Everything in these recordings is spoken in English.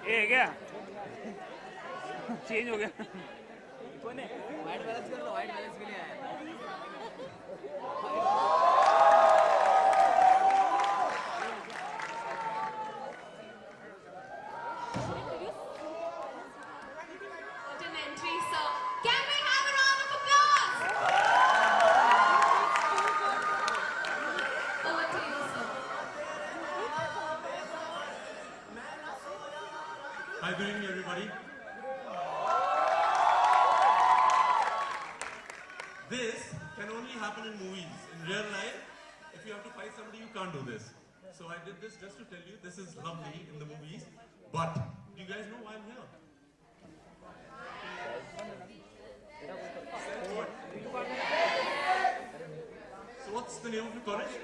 ये क्या चेंज हो गया कौन है वाइट बैलेंस कर लो वाइट बैलेंस के लिए आया Hi, good evening, everybody. This can only happen in movies. In real life, if you have to fight somebody, you can't do this. So I did this just to tell you this is lovely in the movies. But do you guys know why I'm here? So what's the name of your college?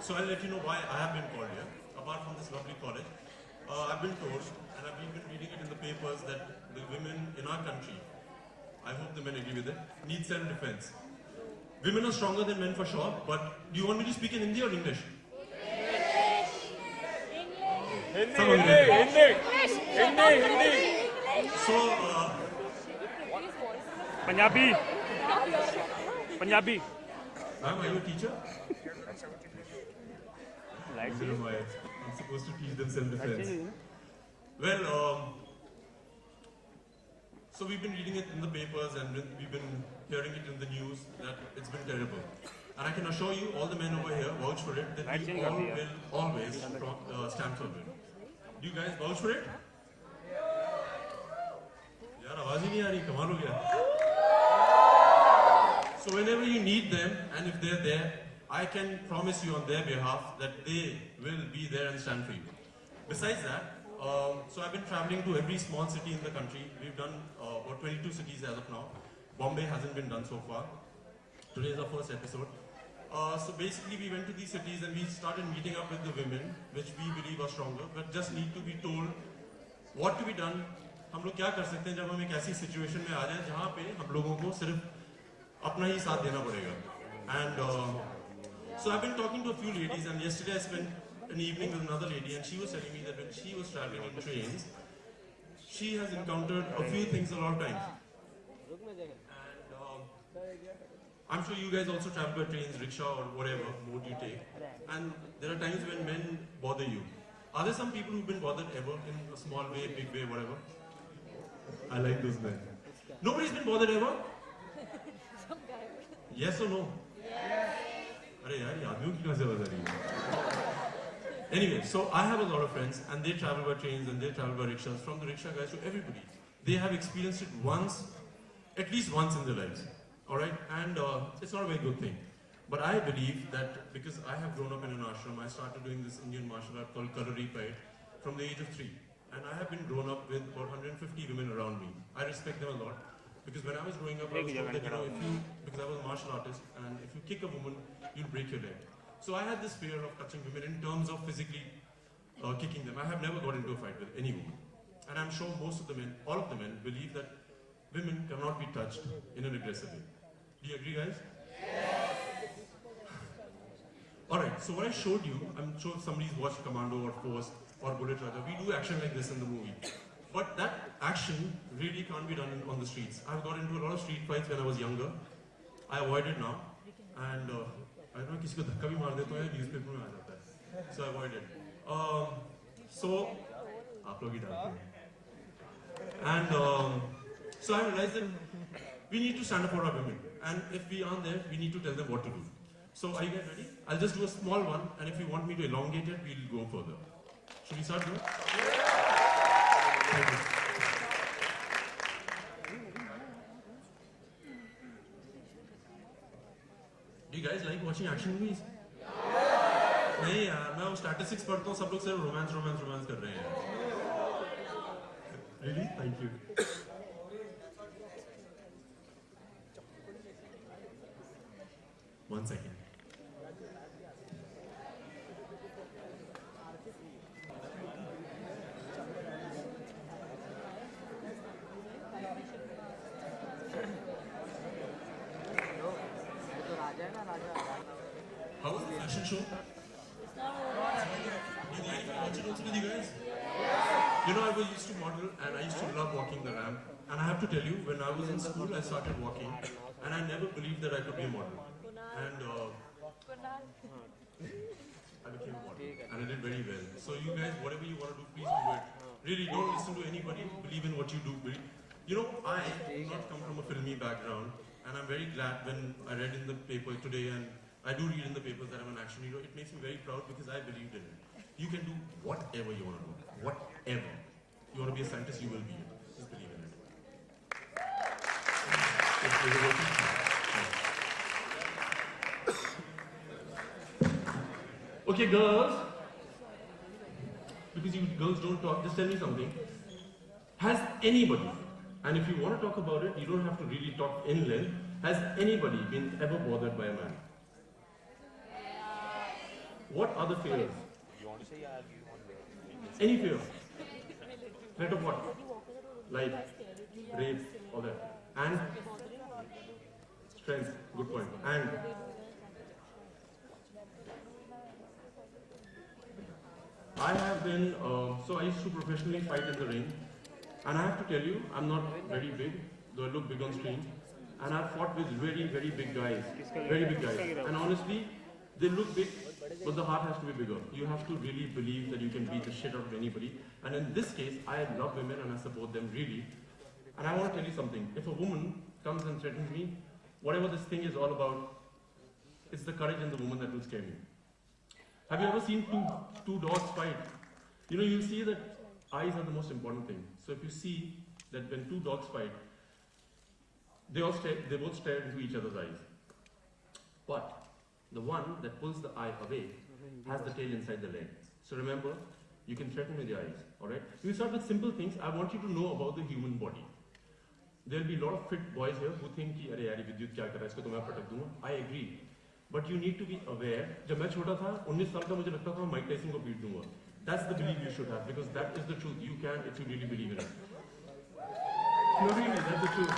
So I'll let you know why I have been called here, apart from this lovely college. I've been told, and I've been reading it in the papers, that the women in our country, I hope the men agree with it, need self-defense. Women are stronger than men for sure, but do you want me to speak in Hindi or English? Hindi. So, Punjabi. ma'am, are you a teacher? Like I'm supposed to teach them self-defense. Well, so we've been reading it in the papers and we've been hearing it in the news that it's been terrible. And I can assure you, all the men over here vouch for it, that we all will always stand for it. Do you guys vouch for it? Yaar, आवाज ही नहीं आ रही, कमाल हो गया. So whenever you need them, and if they're there, I can promise you on their behalf that they will be there and stand for you. Besides that, so I've been traveling to every small city in the country. We've done about 22 cities as of now. Bombay hasn't been done so far. Today is our first episode. So basically we went to these cities and we started meeting up with the women, which we believe are stronger, but just need to be told what to be done. हम लोग क्या कर सकते हैं जब हम एक ऐसी सिचुएशन में आ जाए जहाँ पे हम लोगों को सिर्फ अपना ही साथ देना पड़ेगा. And so I've been talking to a few ladies, and yesterday I spent an evening with another lady, and she was telling me that when she was traveling on trains, she has encountered a few things a lot of times. And I'm sure you guys also travel by trains, rickshaw, or whatever mode you take. And there are times when men bother you. Are there some people who've been bothered ever in a small way, big way, whatever? I like those men. Nobody's been bothered ever? Yes or no? Arey yaar, ye aadmiyon ki kahan se awaaz aa rahi hai? Anyway, so I have a lot of friends and they travel by trains and they travel by rickshaws, from the rickshaw guys to everybody. They have experienced it once, at least once in their lives. Alright? And it's not a very good thing. But I believe that because I have grown up in an ashram, I started doing this Indian martial art called Karari Fight from the age of 3. And I have been grown up with about 150 women around me. I respect them a lot. Because when I was growing up, I was told that, because I was a martial artist, and if you kick a woman, you'll break your leg. So I had this fear of touching women in terms of physically kicking them. I have never got into a fight with any woman. And I'm sure most of the men, all of the men, believe that women cannot be touched in an aggressive way. Do you agree, guys? Yes. Alright, so what I showed you, I'm sure somebody's watched Commando or Force or Bullet Raja. We do action like this in the movie. But that action really can't be done on the streets. I've got into a lot of street fights when I was younger. I avoid it now. And I don't know, किसी को धक्का भी मार देता हूँ, newspaper में आ जाता है. So I avoid it. So आप लोग ही डालते हैं. And so I realized that we need to stand up for our women. And if we aren't there, we need to tell them what to do. So are you guys ready? I'll just do a small one, and if you want me to elongate it, we'll go further. Should we start now? Thank you. Do you guys like watching action movies? नहीं यार, मैं वो statistics पढ़ता हूँ, सब लोग सिर्फ romance कर रहे हैं. Really? Thank you. One second. How was the fashion show? Did you watch it also with you guys? You know, I used to model and I used to love walking the ramp. And I have to tell you, when I was in school, I started walking and I never believed that I could be a model. And I became a model and I did very well. So you guys, whatever you want to do, please do it. Really, don't listen to anybody. Believe in what you do. You know, I do not come from a filmy background, and I'm very glad when I read in the paper today, and I do read in the papers that I'm an action hero. It makes me very proud because I believed in it. You can do whatever you want to do. Whatever. You want to be a scientist, you will be it. Just believe in it. Okay, girls. Because you girls don't talk, just tell me something. Has anybody, and if you want to talk about it, you don't have to really talk in length, has anybody been ever bothered by a man? What are the fears? Any fear? Threat of what? Life, rape, all that. And strength, good point. And I have been, so I used to professionally fight in the ring. And I have to tell you, I'm not very big, though I look big on screen. And I've fought with very, very big guys. Very big guys. And honestly, they look big, but the heart has to be bigger. You have to really believe that you can beat the shit out of anybody. And in this case, I love women and I support them really. And I want to tell you something. If a woman comes and threatens me, whatever this thing is all about, it's the courage in the woman that will scare me. Have you ever seen two dogs fight? You know, you'll see that eyes are the most important thing. So if you see that when two dogs fight, they both stare into each other's eyes. But the one that pulls the eye away has the tail inside the leg. So remember, you can threaten with your eyes, alright? We start with simple things. I want you to know about the human body. There'll be a lot of fit boys here who think, "Arey yaar, Vidyut kya kar raha hai, isko to main patak dunga." I agree. But you need to be aware. जब मैं छोटा था, 19 साल का मुझे लगता था Mike Tyson को पीट दूंगा. That's the belief you should have, because that is the truth. You can if you really believe in it. No, really, that's the truth.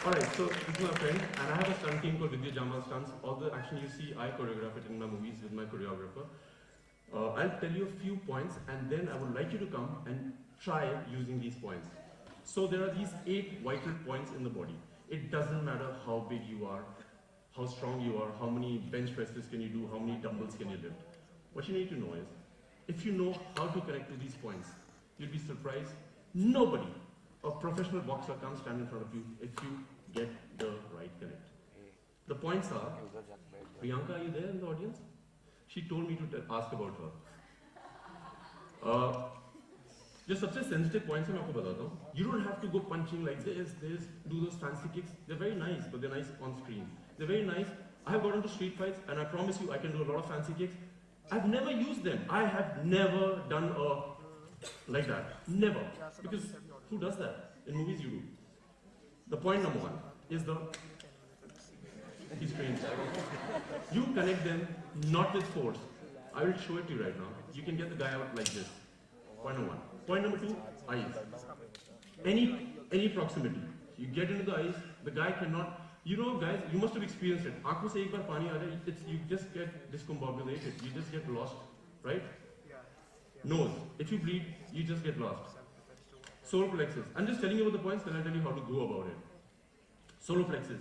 Alright, so this is my friend, and I have a stunt team called Vidyut Jamwal stunts. All the action you see, I choreograph it in my movies with my choreographer. I'll tell you a few points, and then I would like you to come and try using these points. So there are these 8 vital points in the body. It doesn't matter how big you are, how strong you are, how many bench presses can you do, how many dumbbells can you lift. What you need to know is, if you know how to connect to these points, you'll be surprised. Nobody, a professional boxer, can't stand in front of you if you get the right connect. The points are, Priyanka, are you there in the audience? She told me to ask about her. जो सबसे sensitive points हैं मैं आपको बताता हूँ. You don't have to go punching like this, do those fancy kicks. They're very nice, but they're nice on screen. They're very nice. I have got into street fights, and I promise you, I can do a lot of fancy kicks. I've never used them. I have never done like that. Never. Because who does that? In movies, you do. The point number 1 is he's trained. You connect them not with force. I will show it to you right now. You can get the guy out like this. Point number 1. Point number 2, eyes. Any proximity. You get into the eyes, the guy cannot. You know, guys, you must have experienced it. आंखों से एक बार पानी आ जाए, you just get discombobulated. You just get lost, right? Nose. If you bleed, you just get lost. Solar plexus. I'm just telling you about the points, then I'll tell you how to go about it. Solar plexus.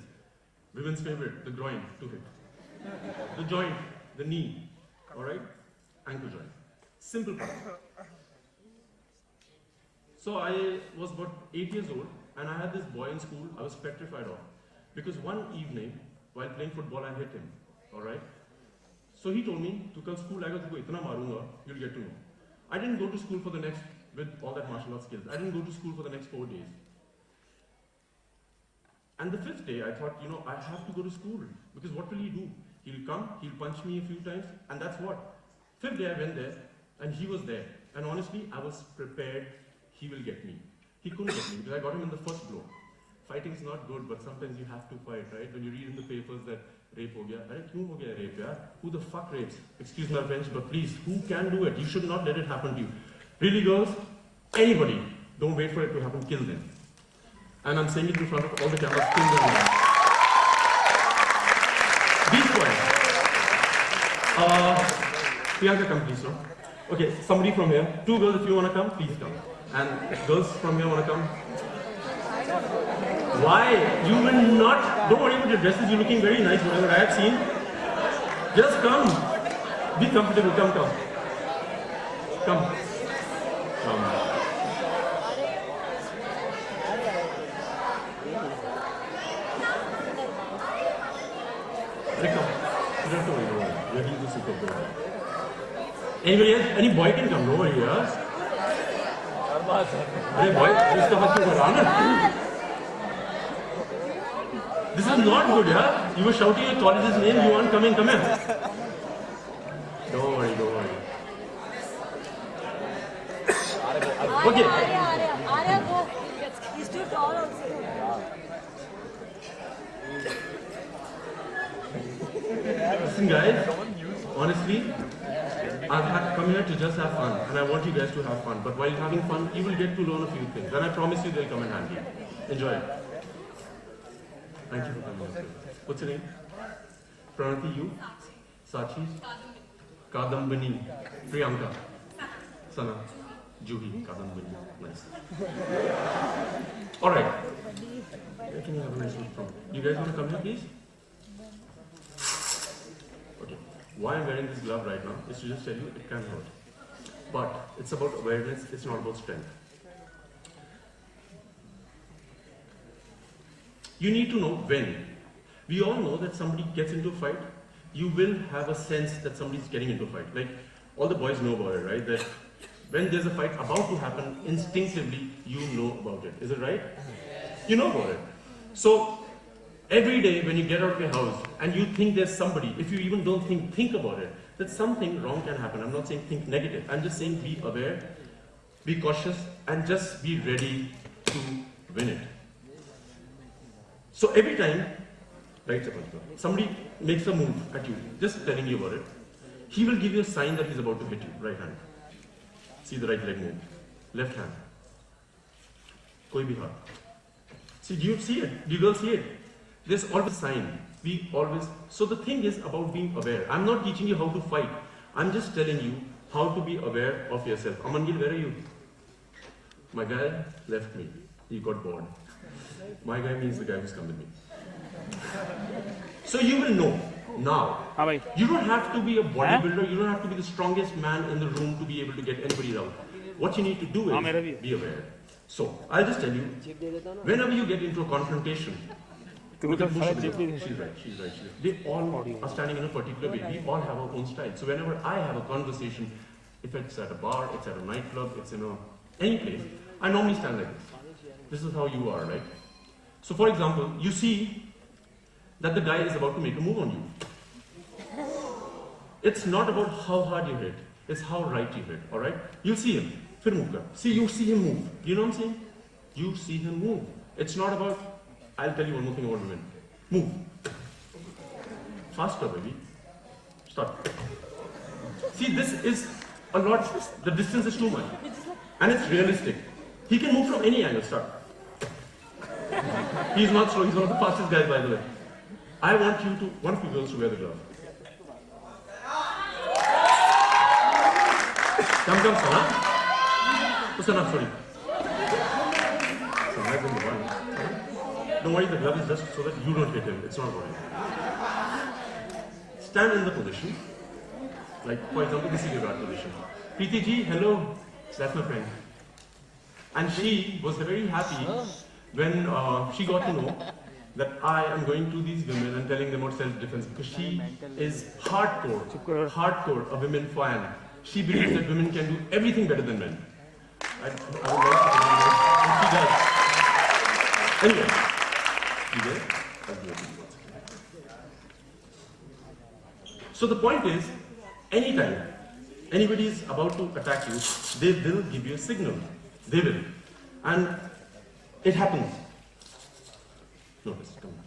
Women's favorite, the groin to hit. The joint, the knee. Alright? Ankle joint. Simple part. So I was about 8 years old, and I had this boy in school I was petrified of. Because one evening, while playing football, I hit him. Alright? So he told me, "Tu kal school aega, tuko itna marunga, you'll get to know." I didn't go to school for the next, with all that martial arts skills, I didn't go to school for the next 4 days. And the 5th day, I thought, I have to go to school. Because what will he do? He'll come, he'll punch me a few times, and that's what? Fifth day I went there, and he was there. And honestly, I was prepared he will get me. He couldn't get me because I got him in the first blow. Fighting is not good, but sometimes you have to fight, right? When you read in the papers that rape ho gaya, arey kyun ho gaya rape yaar? Who the fuck rapes? Excuse my French, but please, who can do it? You should not let it happen to you. Really, girls, anybody, don't wait for it to happen, kill them. And I'm saying it in front of all the cameras, kill them now. Be quiet. Priyanka, come please, no? Okay, somebody from here. Two girls, if you want to come, please come. And girls from here want to come. Why? You will not. Don't worry about your dresses. You're looking very nice, whatever I have seen. Just come. Be comfortable. Come, come. Come. Come. Come. You don't have to worry. You're the super boy. Anybody else? Any boy can come. No worry, yes? Hey boy, this is not good, yeah? You were shouting your college's name, you want come in, come in. Don't worry, don't worry. Okay. Arya, go. He's too tall also. Listen guys, honestly, I've come here to just have fun, and I want you guys to have fun. But while having fun, you will get to learn a few things, and I promise you they'll come in handy. Enjoy it. Thank you for coming. What's your name? Pranati, you? Sachi? Kadambani. Priyanka. Sana. Juhi. Kadambani. Nice. Alright. Where can you have a nice look from? You guys want to come here, please? Okay. Why I'm wearing this glove right now is to just tell you it can hurt. But it's about awareness, it's not about strength. You need to know when. We all know that somebody gets into a fight, you will have a sense that somebody's getting into a fight. Like, all the boys know about it, right? That when there's a fight about to happen, instinctively, you know about it. Is it right? You know about it. So, every day when you get out of your house and you think there's somebody, if you even don't think about it, that something wrong can happen. I'm not saying think negative. I'm just saying be aware, be cautious, and just be ready to win it. So every time, right, somebody makes a move at you, just telling you about it, he will give you a sign that he's about to hit you. Right hand. See the right leg move. Left hand. Koi bhi haath. See, do you see it? Do you girls see it? There's always a sign. We always. So the thing is about being aware. I'm not teaching you how to fight. I'm just telling you how to be aware of yourself. Amangil, where are you? My guy left me. He got bored. My guy means the guy who's come with me. So you will know now. You don't have to be a bodybuilder. You don't have to be the strongest man in the room to be able to get anybody out. What you need to do is be aware. So I'll just tell you, whenever you get into a confrontation, she's right. They all are standing in a particular way. We all have our own style. So whenever I have a conversation, if it's at a bar, it's at a nightclub, it's in any place, I normally stand like this. This is how you are, right? So for example, you see that the guy is about to make a move on you. It's not about how hard you hit, it's how right you hit, alright? You'll see him. Fir move kar. See, you see him move. You know what I'm saying? You see him move. It's not about, I'll tell you one more thing about women. Move. Faster, baby. Start. See, this is a lot, the distance is too much. And it's realistic. He can move from any angle. Start. He's not slow, he's one of the fastest guys, by the way. I want you to, one of you girls to wear the glove. Come, Sana. Oh, Sana, sorry. Sana, from the one. Don't worry, the glove is just so that you don't hit him. It's not about him. Stand in the position. Like, for example, this is your guard position. Preeti ji, hello. That's my friend. And she was very happy when she got to know that I am going to these women and telling them about self-defense because she is hardcore a women fan. She believes that women can do everything better than men. I would like to and she does. Anyway, you get? So the point is, anytime anybody is about to attack you, they will give you a signal. They will. And it happens. Notice, come on.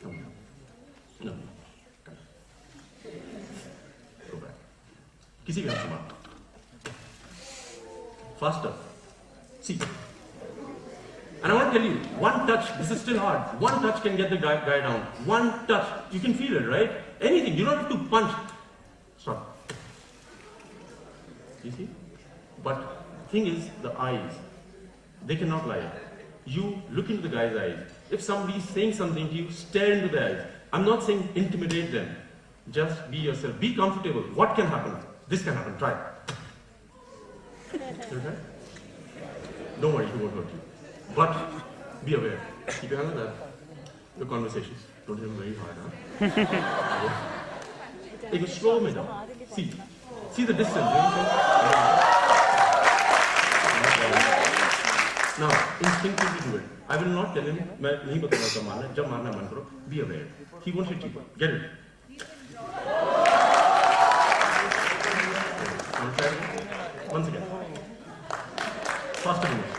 Come on. No. Come on. Go back. Kisi ka hath se faster. See. And I want to tell you, one touch, this is still hard. One touch can get the guy down. One touch. You can feel it, right? Anything. You don't have to punch. Stop. You see? But the thing is, the eyes. They cannot lie. You look into the guy's eyes. If somebody is saying something to you, stare into their eyes. I'm not saying intimidate them. Just be yourself. Be comfortable. What can happen? This can happen. Try. Okay? Don't worry, it won't hurt you. But be aware. Keep your hand on that. Your conversations. Don't hit them very hard, huh? Take a slow minute. See. See the distance. Now, instinctively do it. I will not tell him, मैं नहीं बताऊंगा कब मारना है, जब मारना मन करो. Be aware. He won't hit you. Get it. Once again. Faster than this.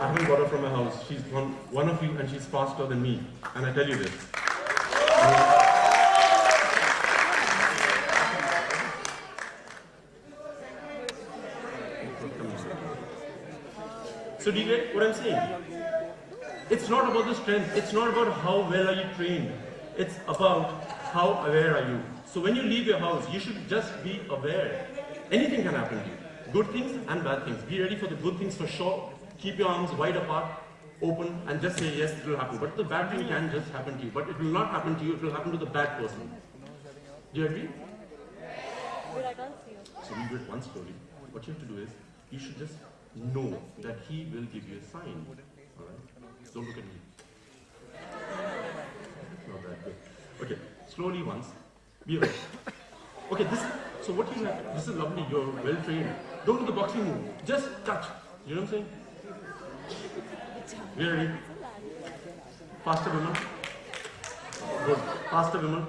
I haven't got her from my house. She's one of you and she's faster than me. And I tell you this. So do you get what I'm saying? It's not about the strength. It's not about how well are you trained. It's about how aware are you. So when you leave your house, you should just be aware. Anything can happen to you. Good things and bad things. Be ready for the good things for sure. Keep your arms wide apart, open, and just say yes, it will happen. But the bad thing can just happen to you. But it will not happen to you, it will happen to the bad person. Do you agree? But I can't see you. So we do it one slowly. What you have to do is, you should just know that he will give you a sign. Alright? Don't look at me. Not that good. Okay, slowly once. Be aware. Okay, so what you have, this is lovely, you're well trained. Don't do the boxing move. Just touch. You know what I'm saying? We are ready. Faster women. Good. Faster women.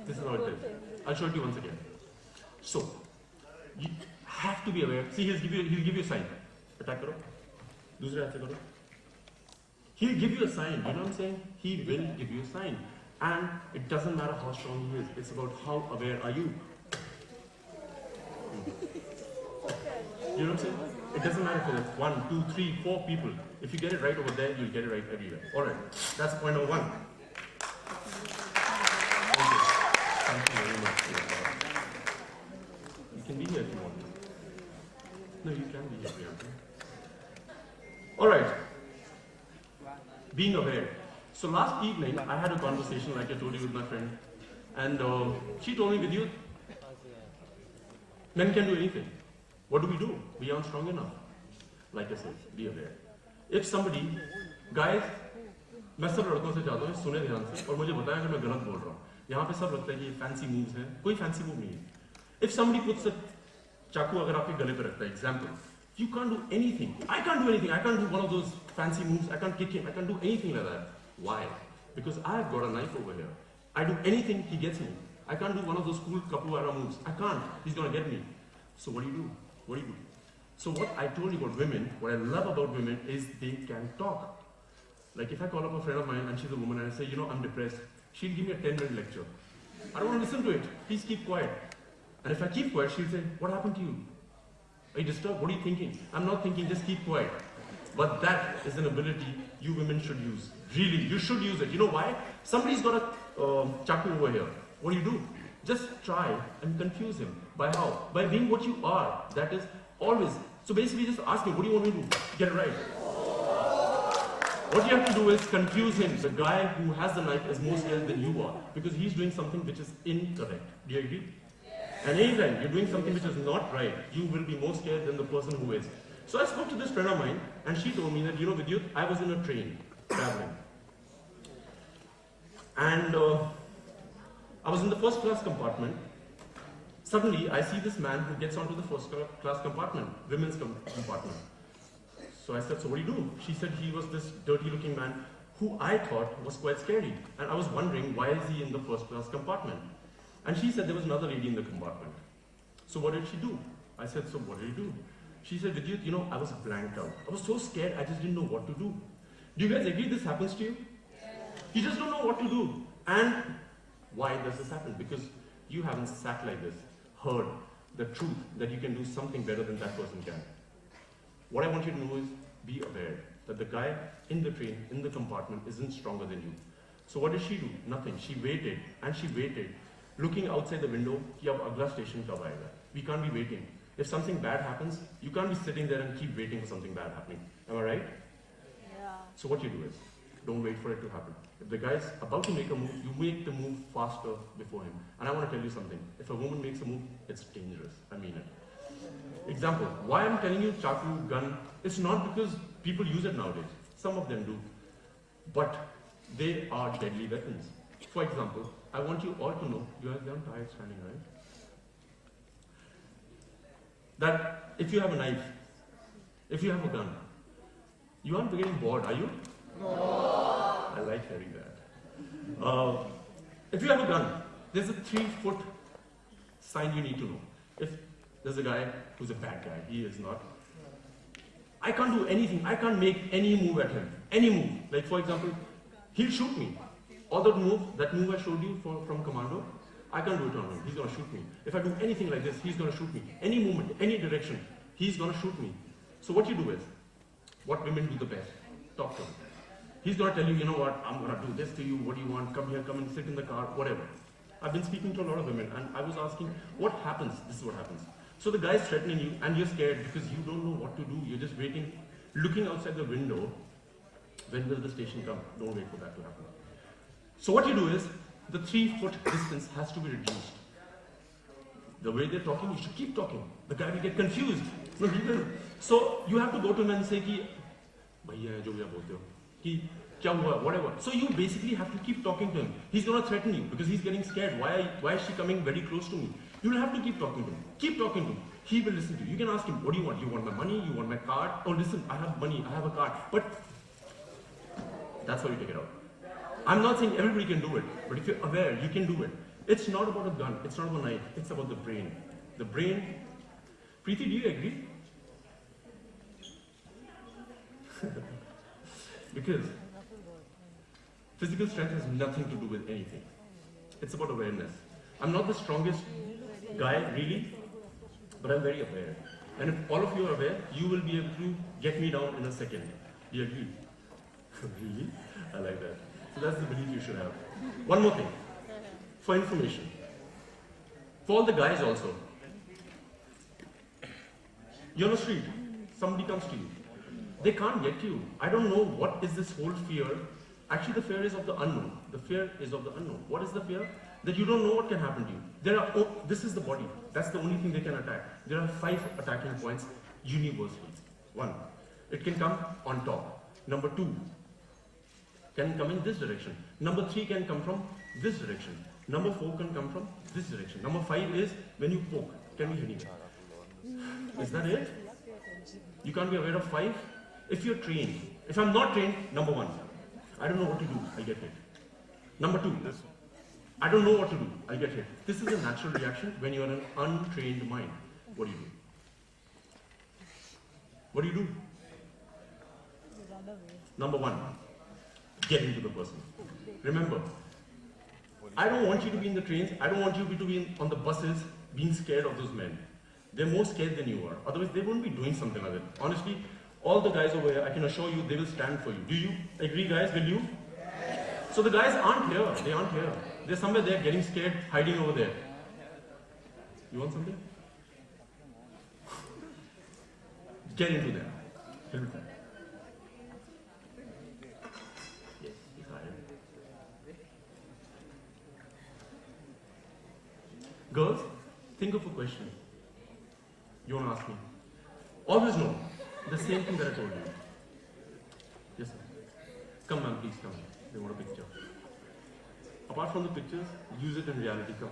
This is how it is. I'll show it to you once again. So, you have to be aware. See, he'll give you a sign. Attack karo. Dusre haath se karo. He'll give you a sign. You know what I'm saying? He will give you a sign. And it doesn't matter how strong he is. It's about how aware are you. You know what I'm saying? It doesn't matter if it's 1, 2, 3, 4 people. If you get it right over there, you'll get it right everywhere. Alright, that's point number 1. Thank you very much. You can be here if you want to. No, you can be here if you want to. Alright. Being aware. So last evening, I had a conversation, like I told you, with my friend. And she told me, Vidyut, men can do anything. What do? We aren't strong enough. Like I said, be aware. If somebody, guys, मैं सब लड़कों से चाहता हूँ सुने ध्यान से और मुझे बताएं अगर मैं गलत बोल रहा हूँ. यहाँ पे सब लगता है कि ये fancy moves हैं. कोई fancy move नहीं है. If somebody puts a चाकू अगर आपके गले पे रखता है, example, you can't do anything. I can't do anything. I can't do one of those fancy moves. I can't kick him. I can't do anything like that. Why? Because I've got a knife over here. I do anything, he gets me. I can't do one of those cool capoeira moves. I can't. He's gonna get me. So what do you do? What do you do? So what I told you about women, what I love about women is they can talk. Like if I call up a friend of mine and she's a woman and I say, you know, I'm depressed, she'll give me a 10-minute lecture. I don't want to listen to it. Please keep quiet. And if I keep quiet, she'll say, what happened to you? Are you disturbed? What are you thinking? I'm not thinking, just keep quiet. But that is an ability you women should use. Really, you should use it. You know why? Somebody's got a chaku over here. What do? Just try and confuse him. By how? By being what you are. That is always. So basically just ask him, what do you want me to do? Get it right. What you have to do is confuse him. The guy who has the knife is more scared than you are. Because he's doing something which is incorrect. Do you agree? And anytime you're doing something which is not right, you will be more scared than the person who is. So I spoke to this friend of mine and she told me that, you know, Vidyut, I was in a train traveling. And I was in the first class compartment. Suddenly, I see this man who gets onto the first class compartment, women's compartment. So I said, so what do you do? She said he was this dirty looking man who I thought was quite scary. And I was wondering, why is he in the first class compartment? And she said there was another lady in the compartment. So what did she do? I said, so what did you do? She said, Vidyut, you know, I was blanked out. I was so scared, I just didn't know what to do. Do you guys agree this happens to you? You just don't know what to do. And why does this happen? Because you haven't sat like this, heard the truth that you can do something better than that person can. What I want you to know is, be aware that the guy in the train, in the compartment, isn't stronger than you. So what did she do? Nothing. She waited, and she waited, looking outside the window, कि अब अगला station कब आएगा? We can't be waiting. If something bad happens, you can't be sitting there and keep waiting for something bad happening. Am I right? Yeah. So what you do is, don't wait for it to happen. If the guy's about to make a move, you make the move faster before him. And I want to tell you something. If a woman makes a move, it's dangerous. I mean it. Example, why I'm telling you chaku, gun, it's not because people use it nowadays. Some of them do. But they are deadly weapons. For example, I want you all to know, you guys aren't tired standing, right? That if you have a knife, if you have a gun, you aren't getting bored, are you? No. I like hearing that. If you have a gun, there's a 3-foot sign you need to know. If there's a guy who's a bad guy, he is not. I can't do anything. I can't make any move at him. Any move. Like for example, he'll shoot me. All that move I showed you from Commando, I can't do it on him. He's going to shoot me. If I do anything like this, he's going to shoot me. Any movement, any direction, he's going to shoot me. So what you do is, what women do the best, talk to him. He's going to tell you, you know what, I'm going to do this to you, what do you want, come here, come and sit in the car, whatever. I've been speaking to a lot of women and I was asking, what happens? This is what happens. So the guy's threatening you and you're scared because you don't know what to do. You're just waiting, looking outside the window. When will the station come? Don't wait for that to happen. So what you do is, the 3-foot distance has to be reduced. The way they're talking, you should keep talking. The guy will get confused. No, he will. So you have to go to him and say, ki, bhaiya, jo bhi aap bolte ho, ki, kya hua, whatever. So you basically have to keep talking to him. He's going to threaten you because he's getting scared. Why is she coming very close to me? You will have to keep talking to him. Keep talking to him. He will listen to you. You can ask him, what do you want? You want my money? You want my card? Oh, listen, I have money. I have a card. But that's how you take it out. I'm not saying everybody can do it, but if you're aware, you can do it. It's not about a gun, it's not about a knife, it's about the brain. The brain. Preeti, do you agree? Because physical strength has nothing to do with anything. It's about awareness. I'm not the strongest guy, really, but I'm very aware. And if all of you are aware, you will be able to get me down in a second. Do you agree? Really? I like that. So that's the belief you should have. One more thing. For information. For all the guys also. You're on the street. Somebody comes to you. They can't get you. I don't know what is this whole fear. Actually, the fear is of the unknown. The fear is of the unknown. What is the fear? That you don't know what can happen to you. This is the body. That's the only thing they can attack. There are 5 attacking points universally. 1. It can come on top. Number 2. Can come in this direction. Number 3 can come from this direction. Number 4 can come from this direction. Number 5 is when you poke, can be anywhere. Is that it? You can't be aware of 5? If you're trained. If I'm not trained, number 1, I don't know what to do, I get hit. Number 2, I don't know what to do, I get hit. This is a natural reaction when you're an untrained mind. What do you do? What do you do? Number 1. Get into the person. Remember, I don't want you to be in the trains, I don't want you to be on the buses being scared of those men. They're more scared than you are. Otherwise, they won't be doing something like that. Honestly, all the guys over here, I can assure you, they will stand for you. Do you agree, guys? Will you? Yes. So the guys aren't here. They aren't here. They're somewhere there getting scared, hiding over there. You want something? Get into them. Help them. Girls, think of a question. You want to ask me? Always know the same thing that I told you. Yes, sir. Come, ma'am, please come. They want a picture. Apart from the pictures, use it in reality. Come.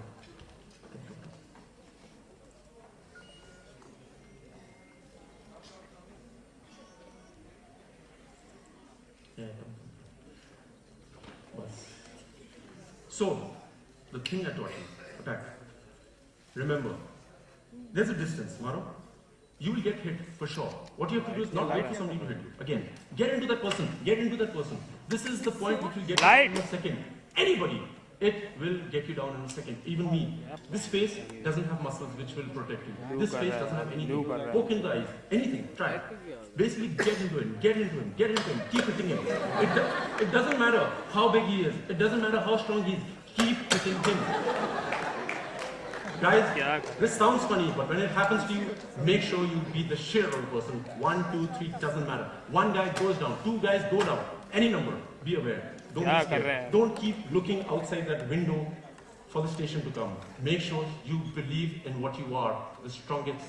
Yeah. So, the thing I taught you, attack. Remember, there's a distance, Maro. You will get hit for sure. What you have to do is not wait for somebody to hit you. Again, get into that person. Get into that person. This is the point which will get you down in a second. Anybody, it will get you down in a second. Even me. This face doesn't have muscles which will protect you. This face doesn't have anything. Poke in the eyes. Anything. Try it. Basically, get into him. Get into him. Get into him. Keep hitting him. It doesn't matter how big he is. It doesn't matter how strong he is. Keep hitting him. Guys, this sounds funny, but when it happens to you, make sure you beat the shit out of the person. 1, 2, 3, doesn't matter. One guy goes down, 2 guys go down. Any number, be aware. Don't be scared. Don't keep looking outside that window for the station to come. Make sure you believe in what you are, the strongest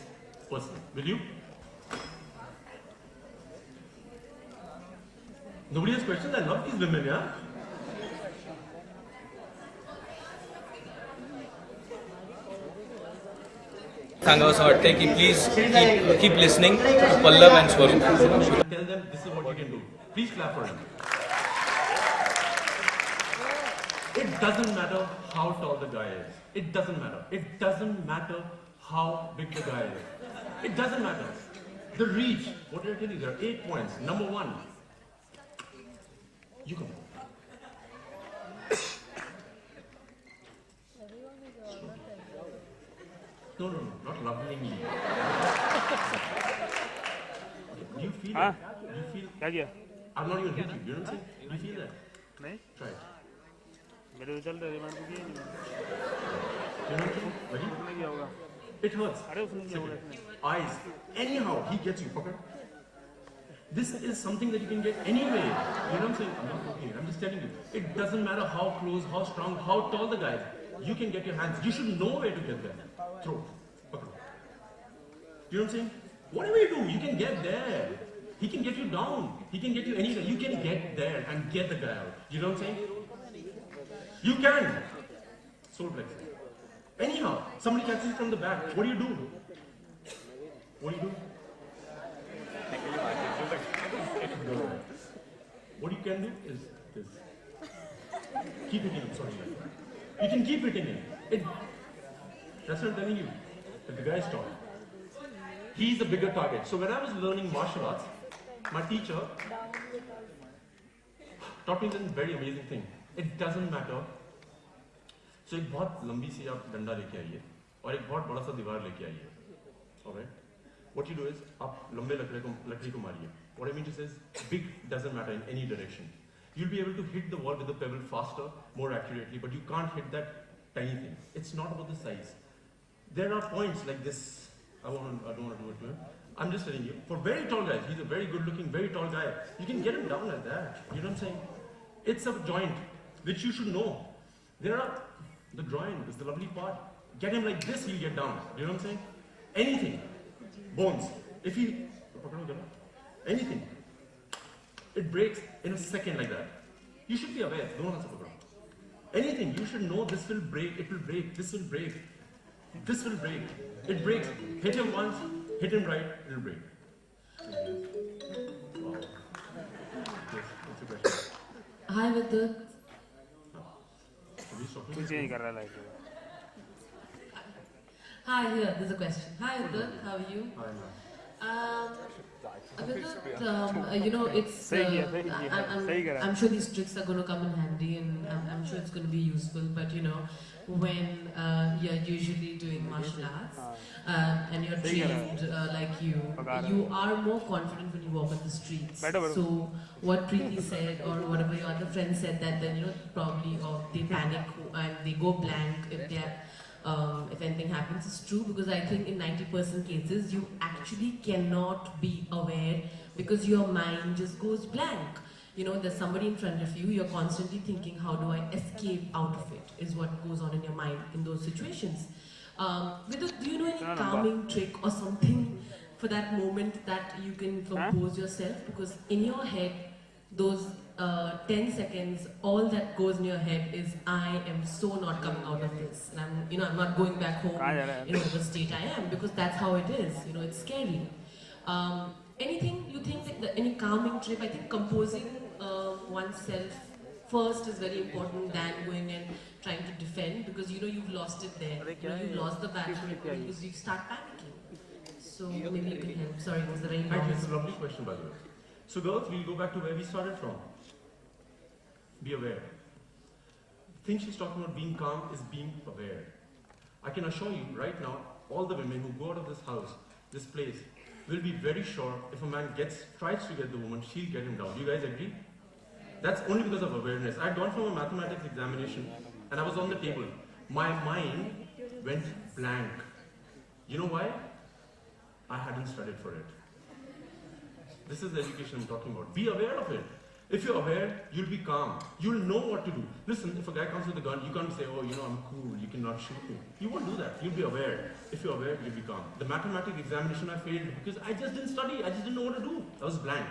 person. Will you? Nobody has questions? I love these women, yeah? सांगा असं वाटतंय की please keep listening to Pallav and Swaroop. Tell them this is what you can do. Please clap for him. It doesn't matter how tall the guy is. It doesn't matter. It doesn't matter how big the guy is. It doesn't matter. The reach. What did I tell you? There are 8 points. Number 1. You come. No, not lovingly. Do you feel it? Do you feel? I'm not even hit you. You know what I'm saying? Do you feel that? No. Try it. You know what I'm saying? It hurts. Eyes. Anyhow, he gets you. Okay? This is something that you can get anyway. You know what I'm saying? I'm not joking. I'm just telling you. It doesn't matter how close, how strong, how tall the guy is. You can get your hands. You should know where to get them. Throw. Okay. You know what I'm saying? Whatever you do, you can get there. He can get you down. He can get you anywhere. You can get there and get the guy out. You know what I'm saying? You can. Soul plexus. Anyhow, somebody catches you from the back. What do you do? What do you do? What you can do is this. Keep hitting him. Sorry. You can keep hitting him. That's what I'm telling you. If the guy is tall, he's the bigger target. So when I was learning martial arts, my teacher taught me this very amazing thing. It doesn't matter. So एक बहुत लंबी सी आप डंडा लेके आइए और एक बहुत बड़ा सा दीवार लेके आइए. Alright. What you do is आप लंबे लकड़ी को मारिए. What I mean to say is big doesn't matter in any direction. You'll be able to hit the wall with the pebble faster, more accurately, but you can't hit that tiny thing. It's not about the size. There are points like this. I don't want to do it to him. I'm just telling you. For very tall guys, he's a very good-looking, very tall guy. You can get him down like that. You know what I'm saying? It's a joint which you should know. The groin is the lovely part. Get him like this, he'll get down. You know what I'm saying? Anything. Bones. If he... Anything. It breaks in a second like that. You should be aware. Anything. You should know this will break. It will break. This will break. This will break. It breaks. Hit him once. Hit him right. It will break. Wow. Yes. What's the question? Hi, Vidyut. Hi, here, there's a question. Hi, Vidyut, how are you? Vidyut, you know, it's, I'm sure these tricks are going to come in handy and I'm sure it's going to be useful, but you know, when you're usually doing martial arts and you're trained like you are more confident when you walk on the streets. So what Preeti said or whatever your other friend said that then, you know, probably they panic and they go blank if they are if anything happens is true, because I think in 90% cases you actually cannot be aware because your mind just goes blank. You know, there's somebody in front of you, you're constantly thinking, how do I escape out of it, is what goes on in your mind in those situations. Vidyut, do you know any calming trick or something for that moment that you can compose yourself? Because in your head, those 10 seconds, all that goes in your head is, I am so not coming out of this. And I'm not going back home in whatever state I am, because that's how it is. You know, it's scary. Anything you think, any calming trick? I think composing oneself first is very important than going and trying to defend, because you know you've lost it there. You know, you've lost the battle because you start panicking. So maybe you can help. Sorry, it was a very long. It's a lovely question, by the way. So girls, we'll go back to where we started from. Be aware. The thing she's talking about being calm is being aware. I can assure you right now, all the women who go out of this house, this place, will be very sure if a man tries to get the woman, she'll get him down. Do you guys agree? That's only because of awareness. I'd gone from a mathematics examination and I was on the table. My mind went blank. You know why? I hadn't studied for it. This is the education I'm talking about. Be aware of it. If you're aware, you'll be calm. You'll know what to do. Listen, if a guy comes with a gun, you can't say, oh, you know, I'm cool, you cannot shoot me. You won't do that. You'll be aware. If you're aware, you'll be calm. The mathematics examination I failed because I just didn't study. I just didn't know what to do. I was blank.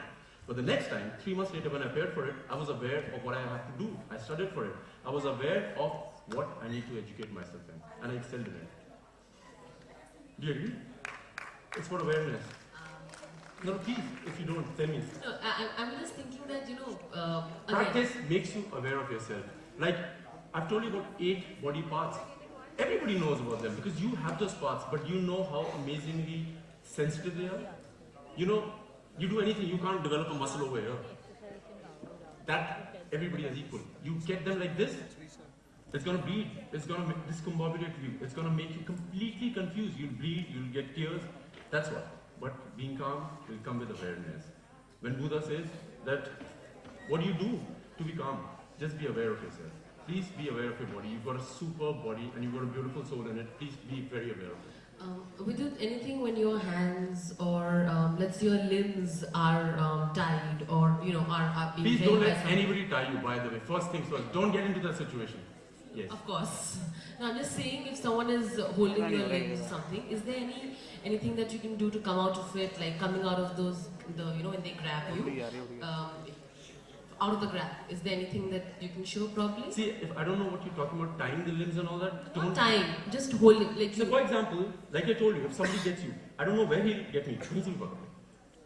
But the next time, 3 months later when I prepared for it, I was aware of what I had to do. I studied for it. I was aware of what I need to educate myself in. And I excelled in it. Do you agree? It's for awareness. No, please, if you don't, tell me. No, I'm just thinking that, you know... practice makes you aware of yourself. Like, I've told you about 8 body parts. Everybody knows about them because you have those parts, but you know how amazingly sensitive they are. You know, you do anything, you can't develop a muscle over here. That, everybody is equal. You get them like this, it's going to bleed. It's going to discombobulate you. It's going to make you completely confused. You'll bleed, you'll get tears. That's what. But being calm will come with awareness. When Buddha says that, what do you do to be calm? Just be aware of yourself. Please be aware of your body. You've got a superb body and you've got a beautiful soul in it. Please be very aware of it. Vidyut, anything when your hands or let's say your limbs are tied or you know are being please don't let anybody tie you, by the way. First things first. Don't get into that situation. Yes. Of course. Now I'm just saying, if someone is holding your legs or something, is there anything that you can do to come out of it, like coming out of those, you know, when they grab you, out of the grab? Is there anything that you can show probably? See, if I don't know what you're talking about, tying the limbs and all that. Not tying, just holding. Like so, for example, like I told you, if somebody gets you, I don't know where he'll get me.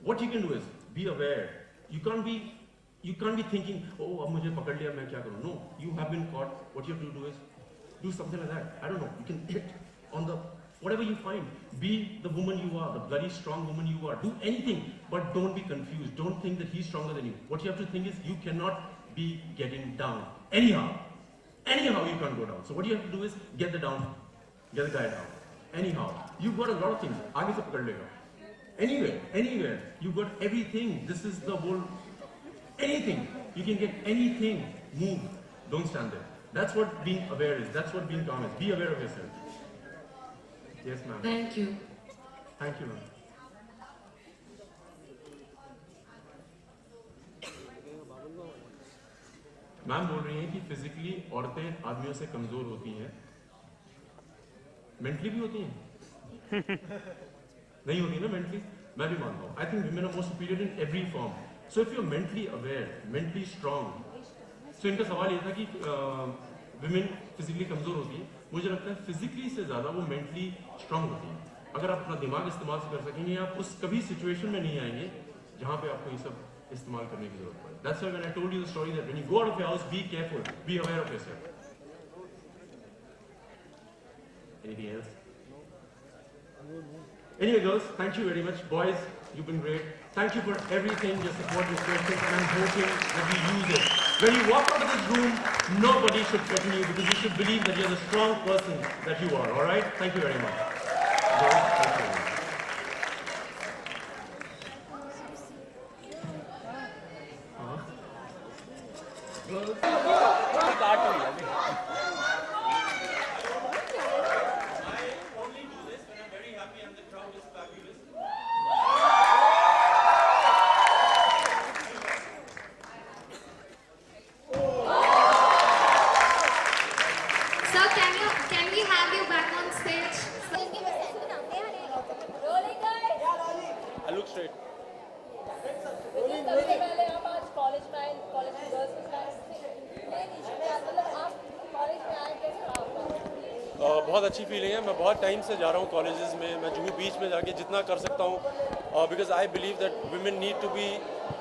What you can do is be aware. You can't be thinking, oh, ab mujhe pakad liya, main kya karu? No, you have been caught. What you have to do is do something like that. I don't know. You can hit on the whatever you find. Be the woman you are, the bloody strong woman you are. Do anything, but don't be confused. Don't think that he's stronger than you. What you have to think is you cannot be getting down. Anyhow you can't go down. So what you have to do is get the guy down. Anyhow, you've got a lot of things. Aage se pakad lega. Anywhere. You've got everything. This is the whole. Anything. You can get anything. Move. Don't stand there. That's what being aware is. That's what being calm is. Be aware of yourself. Yes, ma'am. Thank you. Thank you, ma'am. Ma'am बोल रही हैं कि physically औरतें आदमियों से कमजोर होती हैं, मेंटली भी होती हैं नहीं होती ना मेंटली, मैं भी मानता हूँ. I think women are more superior in every form. So if you're mentally aware, mentally strong, so इनका सवाल ये था कि women physically कमजोर होती है. मुझे लगता है physically से ज़्यादा वो mentally strong होती है. अगर आप अपना दिमाग इस्तेमाल से कर सकेंगे, आप उस कभी situation में नहीं आएंगे जहाँ पे आपको ये सब इस्तेमाल करने की जरूरत पड़े. That's why when I told you the story that when you go out of your house, be careful, be aware of yourself. Anything else? Anyway, girls, thank you very much. Boys, you've been great. Thank you for everything, your support, your questions, and I'm hoping that we use it. When you walk out of this room, nobody should threaten you because you should believe that you're the strong person that you are, alright? Thank you very much. Girls, thank you very much. बहुत अच्छी feeling है. मैं बहुत time से जा रहा हूँ colleges में. मैं जुहू बीच में जाके जितना कर सकता हूँ, because I believe that women need to be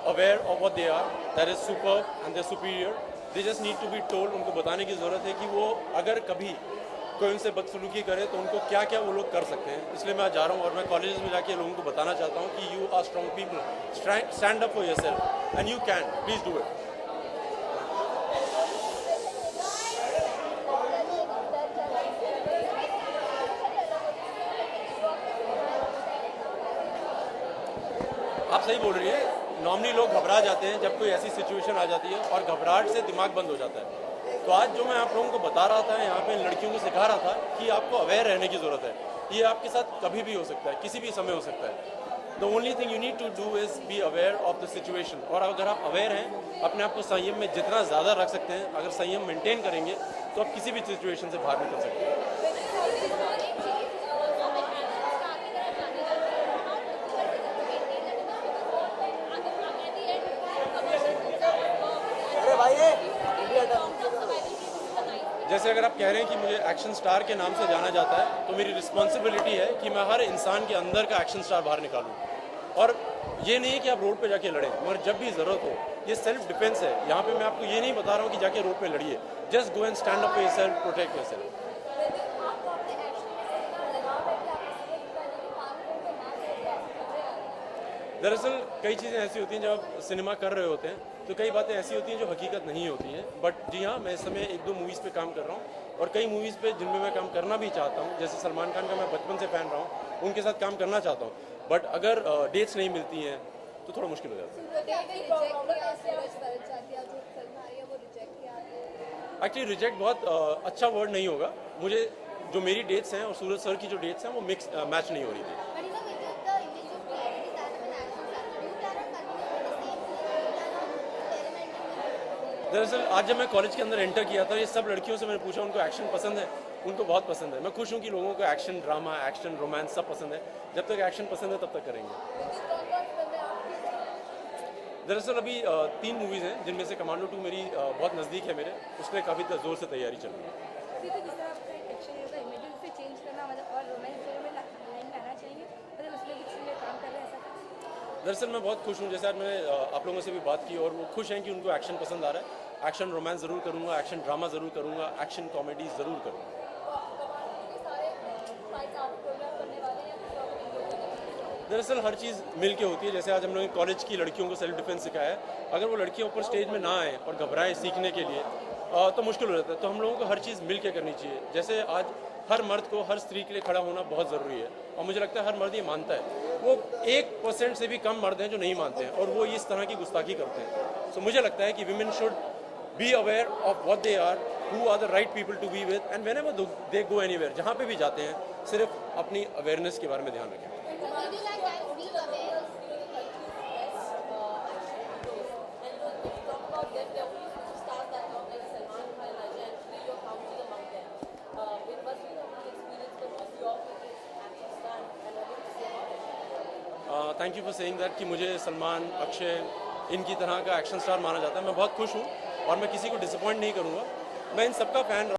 aware of what they are, that is superb and they're superior. They just need to be told, उनको बताने की ज़रूरत है कि वो अगर कभी कोई उनसे बदसलूकी करे तो उनको क्या क्या वो लोग कर सकते हैं. इसलिए मैं आज जा रहा हूँ और मैं कॉलेज में जाके लोगों को बताना चाहता हूँ कि you are strong people, stand up for yourself and you can, please do it. आप सही बोल रही है. नॉर्मली लोग घबरा जाते हैं जब कोई ऐसी सिचुएशन आ जाती है और घबराहट से दिमाग बंद हो जाता है. तो आज जो मैं आप लोगों को बता रहा था, यहाँ पे लड़कियों को सिखा रहा था कि आपको अवेयर रहने की ज़रूरत है. ये आपके साथ कभी भी हो सकता है, किसी भी समय हो सकता है. The only thing you need to do is be aware of the situation. और अगर आप अवेयर हैं, अपने आप को संयम में जितना ज़्यादा रख सकते हैं, अगर संयम मेंटेन करेंगे तो आप किसी भी सिचुएशन से बाहर निकल सकते हैं. जैसे अगर आप कह रहे हैं कि मुझे एक्शन स्टार के नाम से जाना जाता है, तो मेरी रिस्पॉन्सिबिलिटी है कि मैं हर इंसान के अंदर का एक्शन स्टार बाहर निकालूं. और ये नहीं है कि आप रोड पे जाके लड़ें, मगर जब भी ज़रूरत हो, ये सेल्फ डिफेंस है. यहाँ पे मैं आपको ये नहीं बता रहा हूँ कि जाके रोड पे लड़िए. Just go and stand up for yourself, protect yourself. दरअसल कई चीज़ें ऐसी होती हैं जब आप सिनेमा कर रहे होते हैं तो कई बातें ऐसी होती हैं जो हकीकत नहीं होती हैं. बट जी हाँ, मैं इस समय 1-2 मूवीज़ पे काम कर रहा हूँ और कई मूवीज़ पे जिनमें मैं काम करना भी चाहता हूँ. जैसे सलमान खान का मैं बचपन से फ़ैन रहा हूँ, उनके साथ काम करना चाहता हूँ. बट अगर डेट्स नहीं मिलती हैं तो थोड़ा मुश्किल हो जाता है. एक्चुअली रिजेक्ट बहुत अच्छा वर्ड नहीं होगा. मुझे जो मेरी डेट्स हैं और सूरज सर की जो डेट्स हैं वो मैच नहीं हो रही थी. दरअसल आज जब मैं कॉलेज के अंदर एंटर किया था, ये सब लड़कियों से मैंने पूछा उनको एक्शन पसंद है. उनको बहुत पसंद है. मैं खुश हूँ कि लोगों को एक्शन ड्रामा, एक्शन रोमांस सब पसंद है. जब तक एक्शन पसंद है तब तक करेंगे. दरअसल अभी 3 मूवीज़ हैं जिनमें से कमांडो 2 मेरी बहुत नज़दीक है मेरे. उसमें काफ़ी ज़ोर से तैयारी चल रही है. दरअसल मैं बहुत खुश हूँ. जैसे आज मैंने आप लोगों से भी बात की और वो खुश हैं कि उनको एक्शन पसंद आ रहा है. एक्शन रोमांस ज़रूर करूँगा, एक्शन ड्रामा ज़रूर करूँगा, एक्शन कॉमेडी ज़रूर करूँगा. दरअसल हर चीज़ मिल के होती है. जैसे आज हम लोगों ने कॉलेज की लड़कियों को सेल्फ डिफेंस सिखाया है. अगर वो लड़कियाँ ऊपर स्टेज में ना आएँ और घबराएं सीखने के लिए तो मुश्किल हो जाता है. तो हम लोगों को हर चीज़ मिल के करनी चाहिए. जैसे आज हर मर्द को हर स्त्री के लिए खड़ा होना बहुत ज़रूरी है और मुझे लगता है हर मर्द ये मानता है. वो 1% से भी कम मर्द हैं जो नहीं मानते हैं और वो इस तरह की गुस्ताखी करते हैं. सो मुझे लगता है कि women should be aware of what they are, who are the right people to be with, and whenever they go anywhere, जहाँ पे भी जाते हैं सिर्फ अपनी अवेयरनेस के बारे में ध्यान रखें. Thank you for saying that कि मुझे सलमान, अक्षय, इनकी तरह का एक्शन स्टार माना जाता है. मैं बहुत खुश हूँ और मैं किसी को डिसअपॉइंट नहीं करूँगा. मैं इन सबका फ़ैन